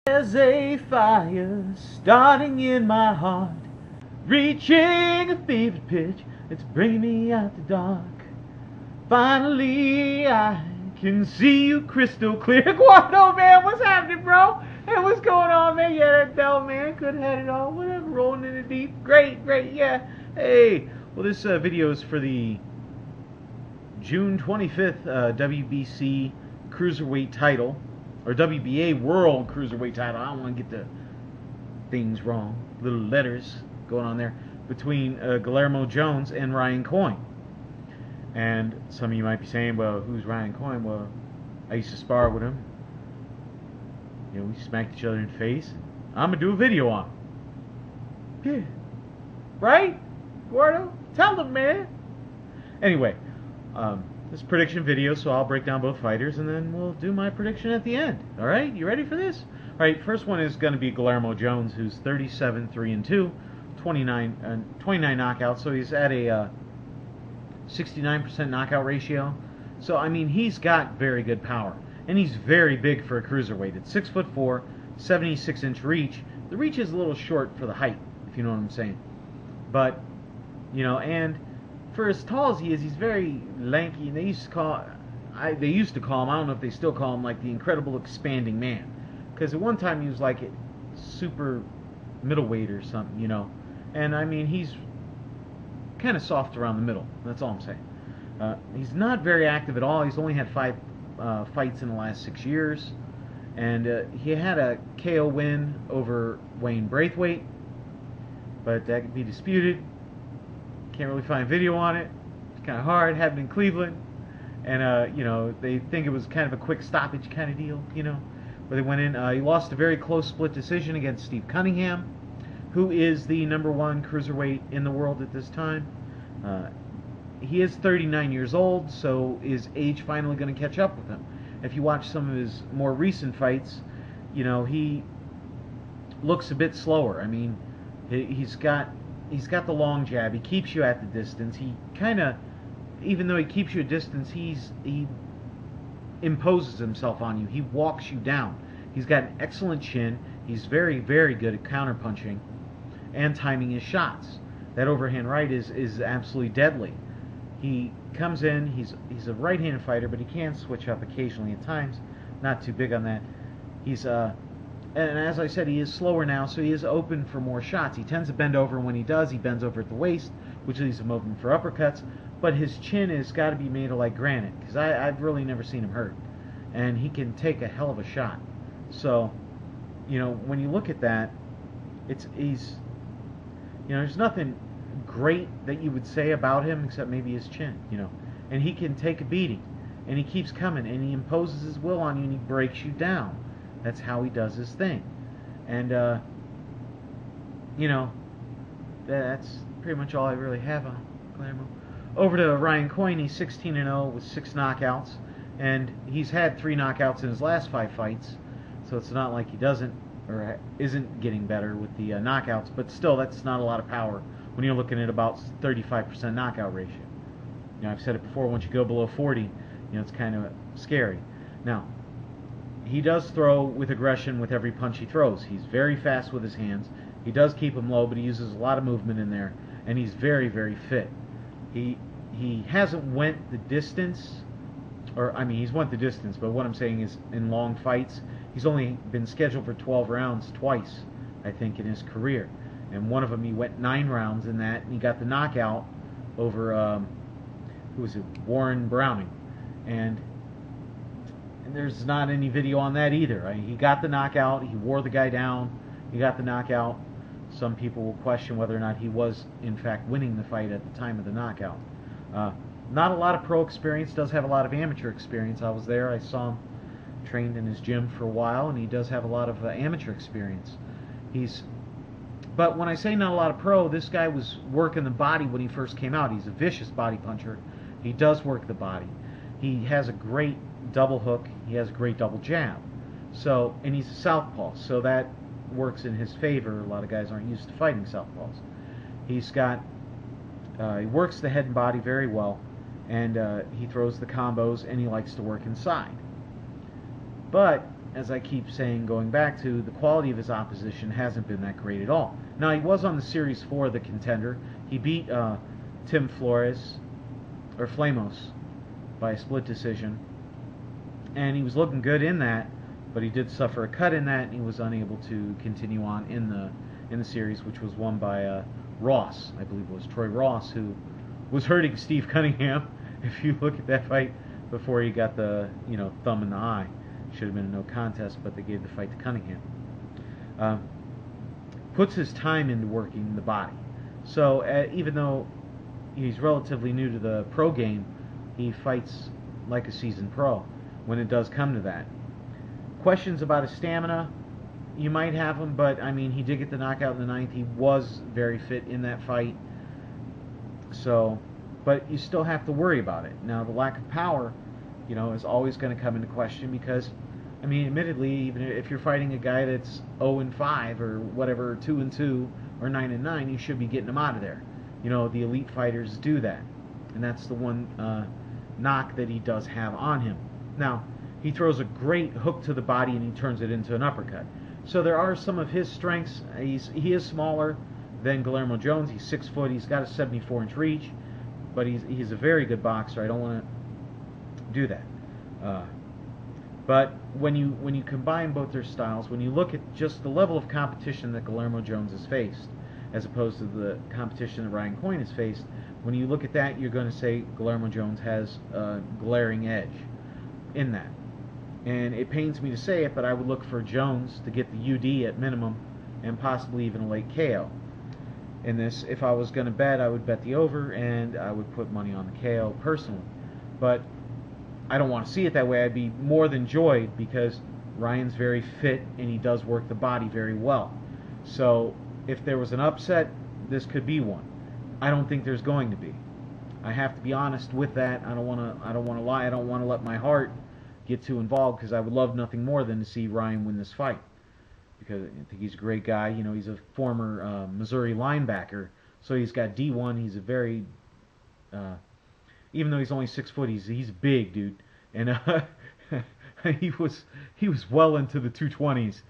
There's a fire starting in my heart, reaching a fever pitch, it's bringing me out the dark. Finally, I can see you crystal clear. Guardo, man, what's happening, bro? Hey, what's going on, man? Yeah, that bell, man, could have had it all. Whatever, rolling in the deep. Great, yeah. Hey, well, this video is for the June 25th WBC Cruiserweight title, or WBA World Cruiserweight title. I don't want to get the things wrong. Little letters going on there between Guillermo Jones and Ryan Coyne. And some of you might be saying, well, who's Ryan Coyne? Well, I used to spar with him. You know, we smacked each other in the face. I'm going to do a video on him. Yeah. Right? Gordo? Tell them, man. Anyway, this is a prediction video, so I'll break down both fighters, and then we'll do my prediction at the end. Alright? You ready for this? Alright, first one is going to be Guillermo Jones, who's 37-3-2, 29 knockouts, so he's at a 69% knockout ratio. So, I mean, he's got very good power. And he's very big for a cruiserweight. It's 6'4", 76-inch reach. The reach is a little short for the height, if you know what I'm saying. But, you know, and for as tall as he is, he's very lanky. And they used to call him, I don't know if they still call him, like the incredible expanding man. Because at one time he was like a super middleweight or something, you know. And, I mean, he's kind of soft around the middle. That's all I'm saying. He's not very active at all. He's only had 5 fights in the last 6 years, and he had a KO win over Wayne Braithwaite, but that could be disputed. Can't really find video on it. It's kind of hard. Happened in Cleveland, and you know, they think it was kind of a quick stoppage kind of deal, you know, where they went in. He lost a very close split decision against Steve Cunningham, who is the #1 cruiserweight in the world at this time. He is 39 years old, so is age finally going to catch up with him? If you watch some of his more recent fights, you know, he looks a bit slower. I mean, he's got the long jab. He keeps you at the distance. He kind of, even though he keeps you at distance, he imposes himself on you. He walks you down. He's got an excellent chin. He's very, very good at counterpunching and timing his shots. That overhand right is absolutely deadly. He comes in, he's a right-handed fighter, but he can switch up occasionally at times. Not too big on that. He's and as I said, he is slower now, so he is open for more shots. He tends to bend over, and when he does, he bends over at the waist, which leaves him open for uppercuts. But his chin has got to be made of like granite, because I've really never seen him hurt, and he can take a hell of a shot. So, you know, when you look at that, he's, you know, there's nothing great that you would say about him except maybe his chin, you know. And he can take a beating, and he keeps coming, and he imposes his will on you, and he breaks you down. That's how he does his thing. And you know, that's pretty much all I really have on Guillermo. Over to Ryan Coyne. He's 16-0 with 6 knockouts, and he's had 3 knockouts in his last 5 fights, so it's not like he doesn't or isn't getting better with the knockouts, but still, that's not a lot of power when you're looking at about 35% knockout ratio. You know, I've said it before, once you go below 40, you know, it's kind of scary. Now, he does throw with aggression with every punch he throws. He's very fast with his hands. He does keep them low, but he uses a lot of movement in there, and he's very, very fit. He hasn't went the distance, or I mean, he's went the distance, but what I'm saying is in long fights, he's only been scheduled for 12 rounds twice, I think, in his career. And one of them he went 9 rounds in that, and he got the knockout over who was it, Warren Browning, and there's not any video on that either. Right? He got the knockout, he wore the guy down, he got the knockout. Some people will question whether or not he was in fact winning the fight at the time of the knockout. Not a lot of pro experience, does have a lot of amateur experience. I was there, I saw him trained in his gym for a while, and he does have a lot of amateur experience. But when I say not a lot of pro, this guy was working the body when he first came out. He's a vicious body puncher. He does work the body. He has a great double hook. He has a great double jab. So, and he's a southpaw, so that works in his favor. A lot of guys aren't used to fighting southpaws. He's got, he works the head and body very well, and he throws the combos, and he likes to work inside. But, as I keep saying, going back to, the quality of his opposition hasn't been that great at all. Now, he was on the series for the Contender. He beat Tim Flores, or Flamos, by a split decision. And he was looking good in that, but he did suffer a cut in that, and he was unable to continue on in the series, which was won by Ross. I believe it was Troy Ross, who was hurting Steve Cunningham. If you look at that fight before he got the thumb in the eye, should have been a no contest, but they gave the fight to Cunningham. Puts his time into working the body. So even though he's relatively new to the pro game, he fights like a seasoned pro when it does come to that. Questions about his stamina, you might have them, but I mean, he did get the knockout in the 9th. He was very fit in that fight. So, but you still have to worry about it. Now, the lack of power, is always going to come into question because, I mean, admittedly, even if you're fighting a guy that's 0-5 or whatever, 2-2 or 9-9, you should be getting him out of there. The elite fighters do that, and that's the one knock that he does have on him. Now, he throws a great hook to the body and he turns it into an uppercut. So there are some of his strengths. He is smaller than Guillermo Jones. He's 6 foot. He's got a 74-inch reach, but he's a very good boxer. I don't want to do that. But when you combine both their styles, when you look at just the level of competition that Guillermo Jones has faced, as opposed to the competition that Ryan Coyne has faced, when you look at that, you're going to say Guillermo Jones has a glaring edge in that. And it pains me to say it, but I would look for Jones to get the UD at minimum and possibly even a late KO. In this, if I was going to bet, I would bet the over and I would put money on the KO personally. But I don't want to see it that way. I'd be more than joyed because Ryan's very fit and he does work the body very well. So if there was an upset, this could be one. I don't think there's going to be. I have to be honest with that. I don't want to lie. I don't want to let my heart get too involved because I would love nothing more than to see Ryan win this fight because I think he's a great guy. He's a former Missouri linebacker, so he's got D1. He's a very even though he's only 6 foot, he's big, dude, and he was well into the 220s,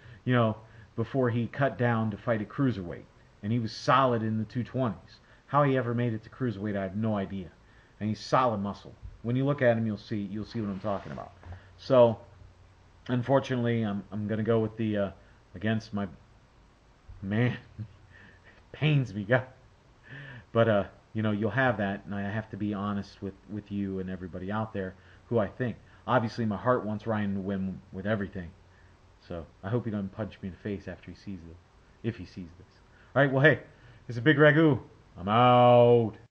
before he cut down to fight at Cruiserweight, and he was solid in the 220s. How he ever made it to Cruiserweight, I have no idea. And he's solid muscle. When you look at him, you'll see what I'm talking about. So, unfortunately, I'm going to go with the against my man. It pains me, God. But you'll have that, and I have to be honest with you and everybody out there who I think. Obviously, my heart wants Ryan to win with everything. So I hope he doesn't punch me in the face after he sees this, if he sees this. All right. Well, hey, this is Bigragu. I'm out.